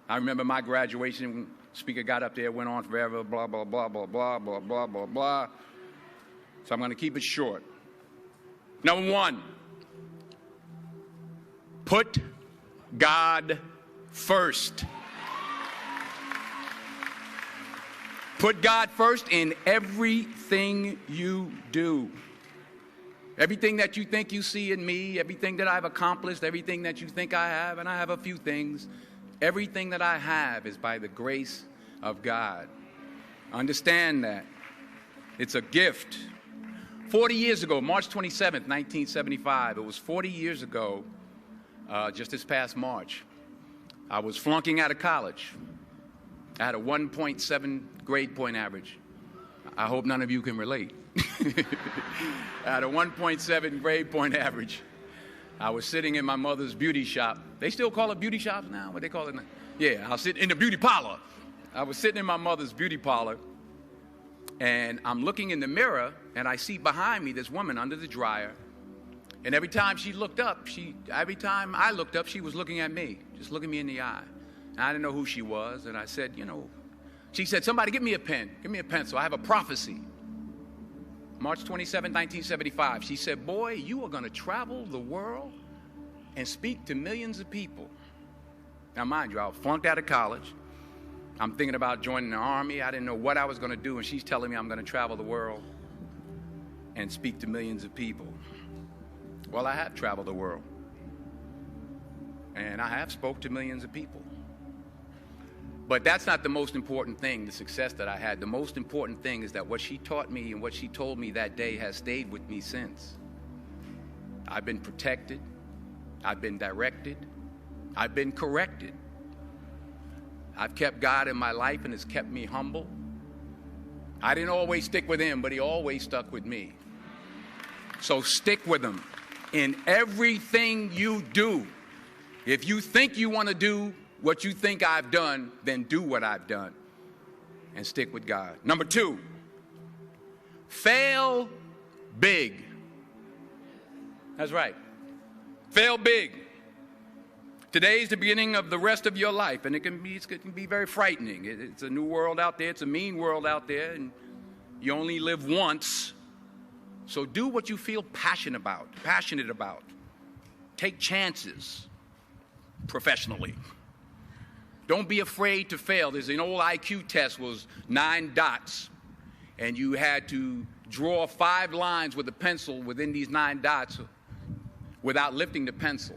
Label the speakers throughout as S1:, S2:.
S1: I remember my graduation, speaker got up there, went on forever, blah, blah, blah, blah, blah, blah, blah, blah, blah. So I'm going to keep it short. Number one, put God first. Put God first in everything you do. Everything that you think you see in me, everything that I've accomplished, everything that you think I have, and I have a few things, everything that I have is by the grace of God. Understand that. It's a gift. 40 years ago, March 27th, 1975, it was 40 years ago, just this past March, I was flunking out of college. I had a 1.7 grade point average. I hope none of you can relate. I had a 1.7 grade point average. I was sitting in my mother's beauty shop. They still call it beauty shops now? What they call it now? Yeah, I was sitting in the beauty parlor. I was sitting in my mother's beauty parlor, and I'm looking in the mirror, and I see behind me this woman under the dryer. And every time she looked up, every time I looked up, she was looking at me, just looking me in the eye. And I didn't know who she was, and I said, she said, somebody give me a pen, give me a pencil. I have a prophecy. March 27, 1975, she said, boy, you are going to travel the world and speak to millions of people. Now, mind you, I flunked out of college. I'm thinking about joining the Army. I didn't know what I was going to do, and she's telling me I'm going to travel the world and speak to millions of people. Well, I have traveled the world, and I have spoke to millions of people. But that's not the most important thing, the success that I had. The most important thing is that what she taught me and what she told me that day has stayed with me since. I've been protected. I've been directed. I've been corrected. I've kept God in my life, and it's kept me humble. I didn't always stick with him, but he always stuck with me. So stick with him in everything you do. If you think you want to do what you think I've done, then do what I've done and stick with God. Number two, fail big. That's right. Fail big. Today is the beginning of the rest of your life, and it can be very frightening. It's a new world out there. It's a mean world out there, and you only live once. So do what you feel passionate about. Take chances professionally. Don't be afraid to fail. There's an old IQ test, was 9 dots, and you had to draw 5 lines with a pencil within these 9 dots without lifting the pencil.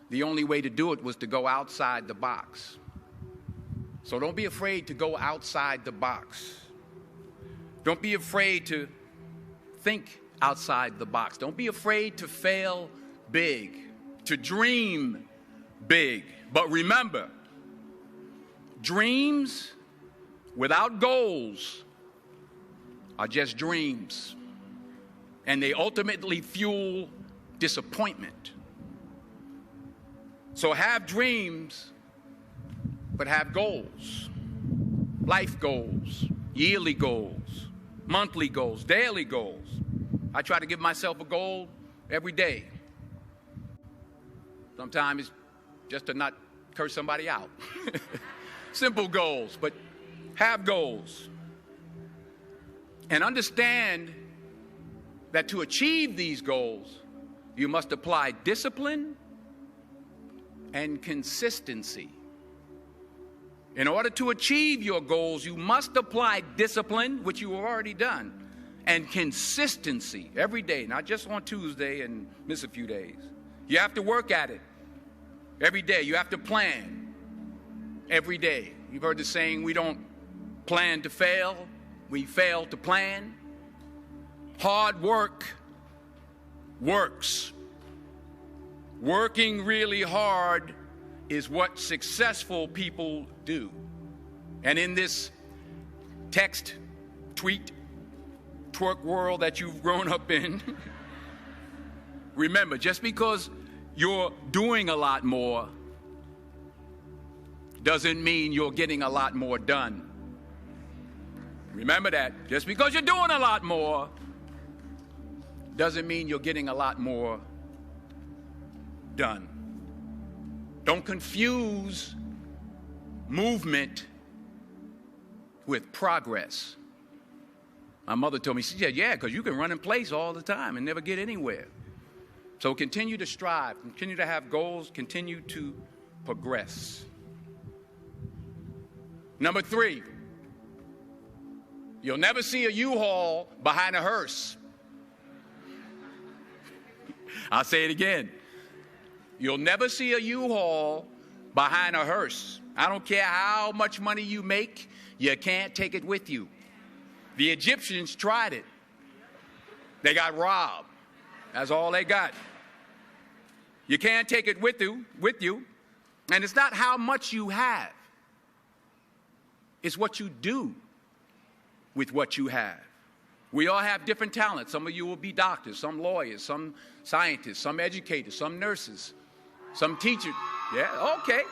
S1: The only way to do it was to go outside the box. So don't be afraid to go outside the box. Don't be afraid to think outside the box. Don't be afraid to fail big, to dream big. But remember, dreams without goals are just dreams, and they ultimately fuel disappointment. So have dreams, but have goals. Life goals, yearly goals, monthly goals, daily goals. I try to give myself a goal every day. Sometimes it's just to not curse somebody out. Simple goals, but have goals. And understand that to achieve these goals, you must apply discipline and consistency. In order to achieve your goals, you must apply discipline, which you have already done, and consistency every day, not just on Tuesday and miss a few days. You have to work at it every day. You have to plan every day. You've heard the saying, we don't plan to fail, we fail to plan. Hard work works. Working really hard is what successful people do. And in this text, tweet, twerk world that you've grown up in, remember, just because you're doing a lot more doesn't mean you're getting a lot more done. Remember that. Just because you're doing a lot more doesn't mean you're getting a lot more done. Don't confuse movement with progress. My mother told me, she said, yeah, because you can run in place all the time and never get anywhere. So continue to strive, continue to have goals, continue to progress. Number 3, you'll never see a U-Haul behind a hearse. I'll say it again. You'll never see a U-Haul behind a hearse. I don't care how much money you make, you can't take it with you. The Egyptians tried it. They got robbed. That's all they got. You can't take it with you. And it's not how much you have. It's what you do with what you have. We all have different talents. Some of you will be doctors, some lawyers, some scientists, some educators, some nurses, some teachers. Yeah, okay.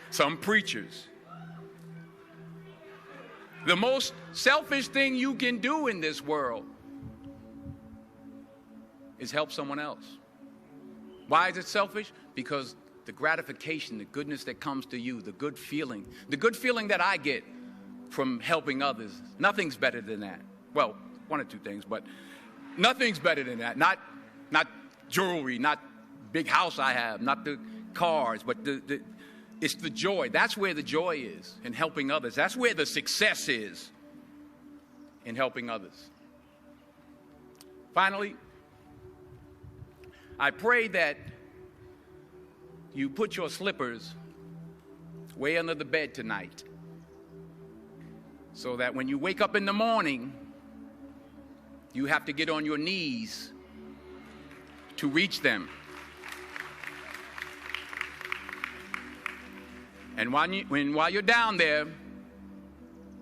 S1: Some preachers. The most selfish thing you can do in this world is help someone else. Why is it selfish? Because the gratification, the goodness that comes to you, the good feeling that I get from helping others, nothing's better than that. Well, one or two things, but nothing's better than that. Not jewelry, not big house I have, not the cars, but it's the joy. That's where the joy is, in helping others. That's where the success is, in helping others. Finally, I pray that you put your slippers way under the bed tonight, so that when you wake up in the morning, you have to get on your knees to reach them. And while you're down there,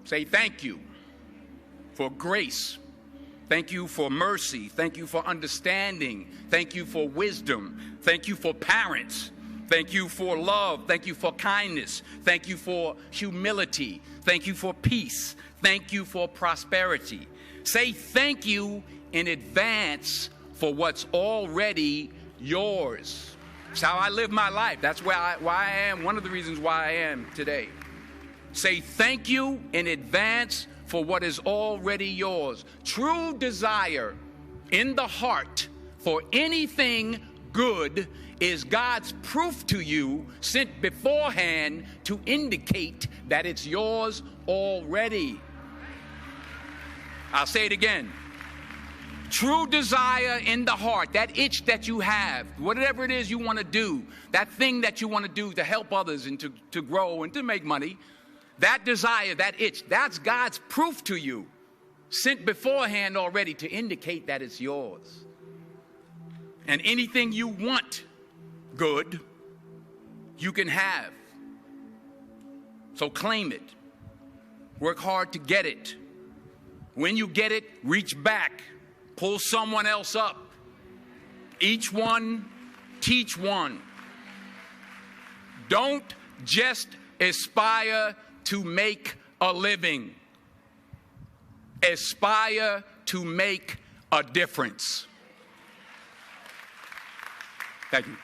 S1: say thank you for grace. Thank you for mercy. Thank you for understanding. Thank you for wisdom. Thank you for parents. Thank you for love. Thank you for kindness. Thank you for humility. Thank you for peace. Thank you for prosperity. Say thank you in advance for what's already yours. It's how I live my life. That's why I am, one of the reasons why I am today. Say thank you in advance for what is already yours. True desire in the heart for anything good is God's proof to you, sent beforehand to indicate that it's yours already. I'll say it again. True desire in the heart, that itch that you have, whatever it is you want to do, that thing that you want to do to help others and to grow and to make money, that desire, that itch, that's God's proof to you, sent beforehand already to indicate that it's yours. And anything you want good, you can have. So claim it. Work hard to get it. When you get it, reach back. Pull someone else up. Each one, teach one. Don't just aspire to make a living. Aspire to make a difference. Thank you.